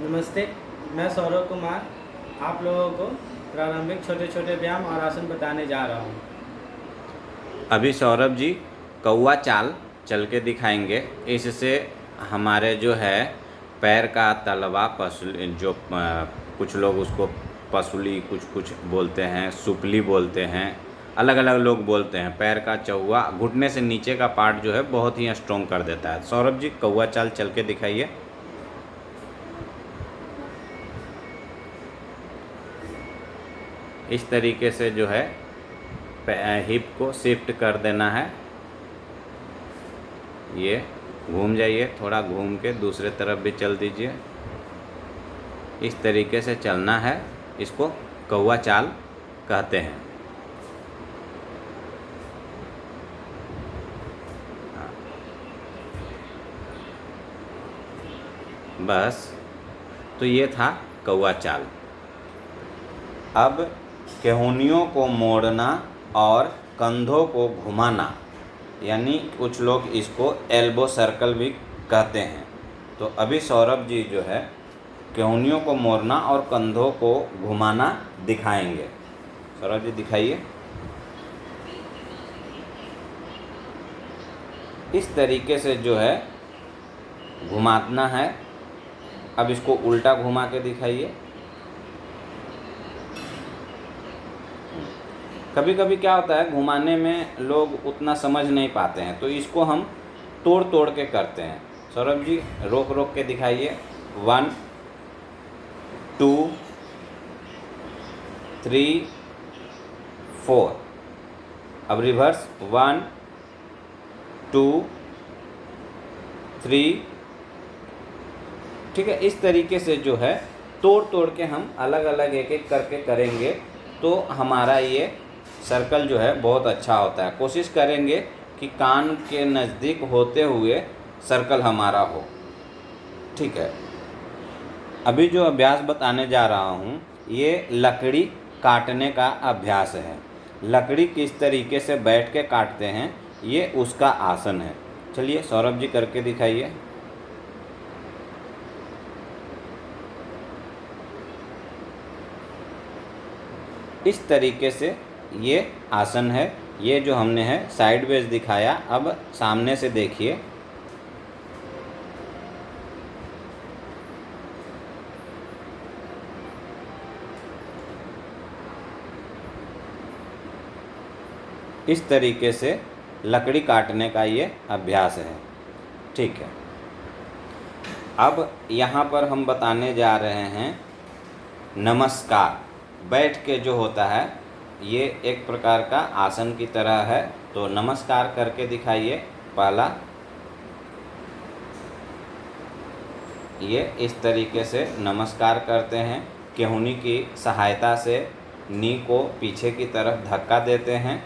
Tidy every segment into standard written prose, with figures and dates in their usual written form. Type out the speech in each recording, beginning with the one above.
नमस्ते, मैं सौरभ कुमार आप लोगों को प्रारंभिक छोटे छोटे व्यायाम और आसन बताने जा रहा हूँ। अभी सौरभ जी कौवा चाल चल के दिखाएंगे। इससे हमारे जो है पैर का तलवा कुछ लोग उसको पसुली कुछ कुछ बोलते हैं, सुपली बोलते हैं, अलग अलग लोग बोलते हैं। पैर का चौवा घुटने से नीचे का पार्ट जो है बहुत ही स्ट्रॉन्ग कर देता है। सौरभ जी कौवा चाल चल के दिखाइए। इस तरीके से जो है हिप को शिफ्ट कर देना है। ये घूम जाइए, थोड़ा घूम के दूसरे तरफ भी चल दीजिए। इस तरीके से चलना है। इसको कौवा चाल कहते हैं। बस, तो ये था कौवा चाल। अब केहूनियों को मोड़ना और कंधों को घुमाना, यानी कुछ लोग इसको एल्बो सर्कल भी कहते हैं। तो अभी सौरभ जी जो है केहूनियों को मोड़ना और कंधों को घुमाना दिखाएंगे। सौरभ जी दिखाइए। इस तरीके से जो है घुमाना है। अब इसको उल्टा घुमा के दिखाइए। कभी कभी क्या होता है, घुमाने में लोग उतना समझ नहीं पाते हैं, तो इसको हम तोड़ तोड़ के करते हैं। सौरभ जी रोक रोक के दिखाइए। 1 2 3 4। अब रिवर्स 1 2 3। ठीक है, इस तरीके से जो है तोड़ तोड़ के हम अलग अलग एक एक करके करेंगे तो हमारा ये सर्कल जो है बहुत अच्छा होता है। कोशिश करेंगे कि कान के नज़दीक होते हुए सर्कल हमारा हो। ठीक है, अभी जो अभ्यास बताने जा रहा हूँ ये लकड़ी काटने का अभ्यास है। लकड़ी किस तरीके से बैठ के काटते हैं ये उसका आसन है। चलिए सौरभ जी करके दिखाइए। इस तरीके से ये आसन है। ये जो हमने है साइडवेज दिखाया, अब सामने से देखिए। इस तरीके से लकड़ी काटने का ये अभ्यास है। ठीक है, अब यहाँ पर हम बताने जा रहे हैं नमस्कार। बैठ के जो होता है ये एक प्रकार का आसन की तरह है। तो नमस्कार करके दिखाइए। पहला ये इस तरीके से नमस्कार करते हैं। केहूनी की सहायता से नी को पीछे की तरफ धक्का देते हैं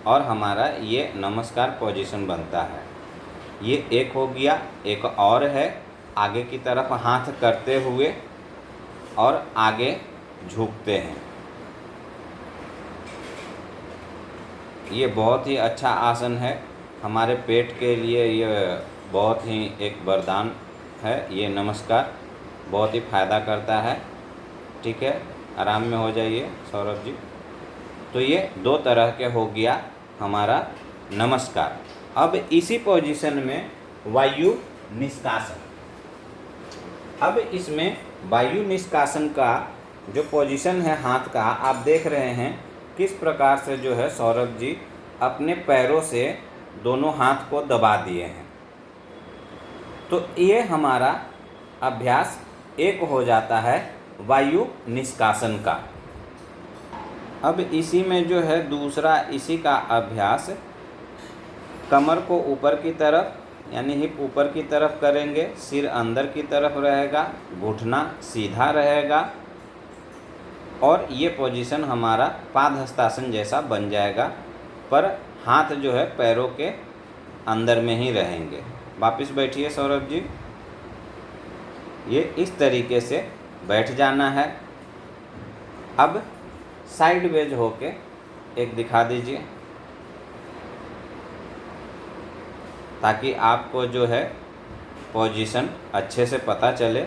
और हमारा ये नमस्कार पोजीशन बनता है। ये एक हो गया। एक और है, आगे की तरफ हाथ करते हुए और आगे झुकते हैं। ये बहुत ही अच्छा आसन है। हमारे पेट के लिए ये बहुत ही एक वरदान है। ये नमस्कार बहुत ही फ़ायदा करता है। ठीक है, आराम में हो जाइए सौरभ जी। तो ये 2 तरह के हो गया हमारा नमस्कार। अब इसी पोजीशन में वायु निष्कासन। अब इसमें वायु निष्कासन का जो पोजीशन है हाथ का, आप देख रहे हैं किस प्रकार से जो है सौरभ जी अपने पैरों से दोनों हाथ को दबा दिए हैं। तो ये हमारा अभ्यास एक हो जाता है वायु निष्कासन का। अब इसी में जो है दूसरा इसी का अभ्यास, कमर को ऊपर की तरफ यानी हिप ऊपर की तरफ करेंगे, सिर अंदर की तरफ रहेगा, घुटना सीधा रहेगा और ये पोजीशन हमारा पादहस्तासन जैसा बन जाएगा, पर हाथ जो है पैरों के अंदर में ही रहेंगे। वापस बैठिए सौरभ जी। ये इस तरीके से बैठ जाना है। अब साइडवेज होके एक दिखा दीजिए ताकि आपको जो है पोजीशन अच्छे से पता चले।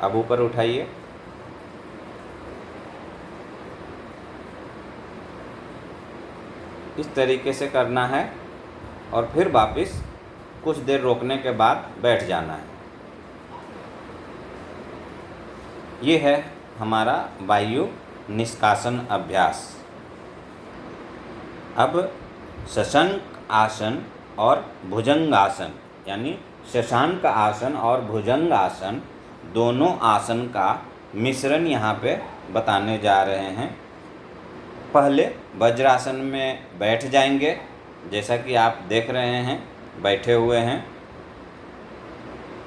अब ऊपर उठाइए। इस तरीके से करना है और फिर वापस कुछ देर रोकने के बाद बैठ जाना है। ये है हमारा वायु निष्कासन अभ्यास। अब शशांक आसन और भुजंगासन यानी शशांक आसन और भुजंगासन दोनों आसन का मिश्रण यहाँ पे बताने जा रहे हैं। पहले वज्रासन में बैठ जाएंगे, जैसा कि आप देख रहे हैं बैठे हुए हैं।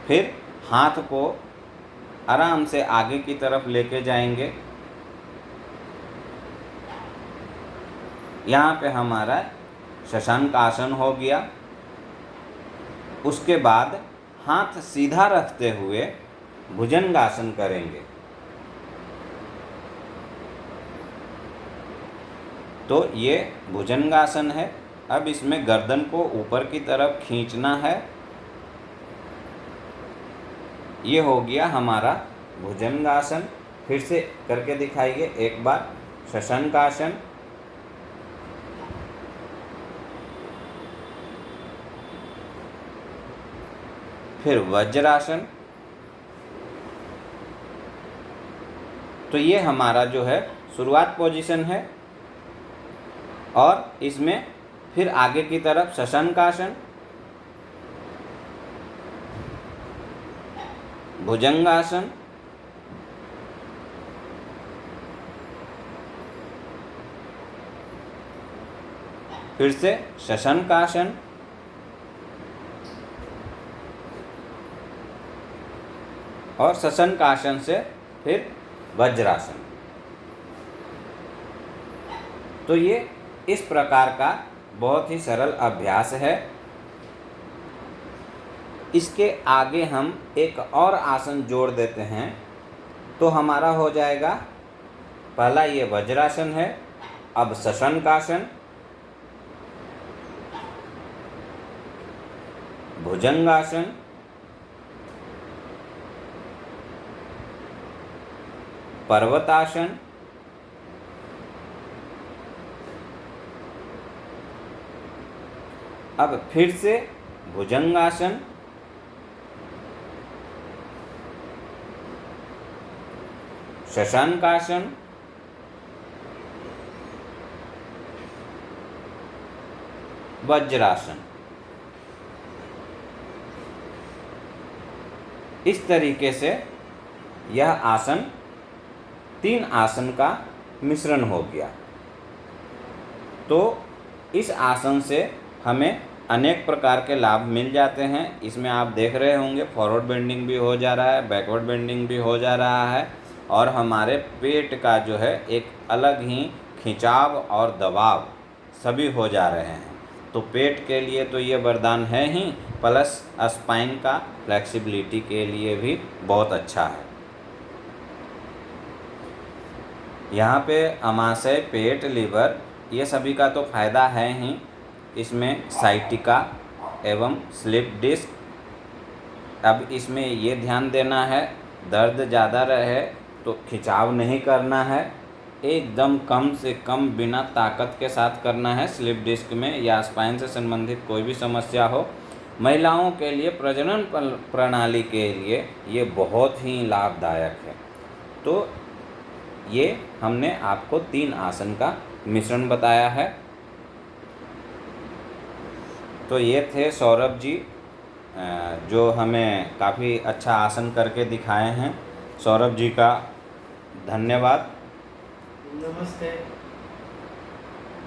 फिर हाथ को आराम से आगे की तरफ लेके जाएंगे। यहाँ पे हमारा शशांक आसन हो गया। उसके बाद हाथ सीधा रखते हुए भुजंगासन करेंगे। तो ये भुजंगासन है। अब इसमें गर्दन को ऊपर की तरफ खींचना है। ये हो गया हमारा भुजंगासन। फिर से करके दिखाइए एक बार। शशांकासन, फिर वज्रासन। तो ये हमारा जो है शुरुआत पोजीशन है। और इसमें फिर आगे की तरफ शशांकासन, भुजंगासन, फिर से शशांकासन, और शशांकासन से फिर वज्रासन। तो ये इस प्रकार का बहुत ही सरल अभ्यास है। इसके आगे हम एक और आसन जोड़ देते हैं तो हमारा हो जाएगा, पहला ये वज्रासन है, अब शशांकासन, भुजंगासन, पर्वतासन, अब फिर से भुजंगासन, शशांकासन, वज्रासन। इस तरीके से यह आसन 3 आसन का मिश्रण हो गया। तो इस आसन से हमें अनेक प्रकार के लाभ मिल जाते हैं। इसमें आप देख रहे होंगे फॉरवर्ड बेंडिंग भी हो जा रहा है, बैकवर्ड बेंडिंग भी हो जा रहा है, और हमारे पेट का जो है एक अलग ही खिंचाव और दबाव सभी हो जा रहे हैं। तो पेट के लिए तो ये वरदान है ही, प्लस स्पाइन का फ्लेक्सिबिलिटी के लिए भी बहुत अच्छा है। यहाँ पे अमाशय, पेट, लीवर ये सभी का तो फ़ायदा है ही। इसमें साइटिका एवं स्लिप डिस्क। अब इसमें ये ध्यान देना है, दर्द ज़्यादा रहे तो खिंचाव नहीं करना है, एकदम कम से कम बिना ताकत के साथ करना है। स्लिप डिस्क में या स्पाइन से संबंधित कोई भी समस्या हो, महिलाओं के लिए प्रजनन प्रणाली के लिए ये बहुत ही लाभदायक है। तो ये हमने आपको 3 आसन का मिश्रण बताया है। तो ये थे सौरभ जी, जो हमें काफ़ी अच्छा आसन करके दिखाए हैं। सौरभ जी का धन्यवाद। नमस्ते।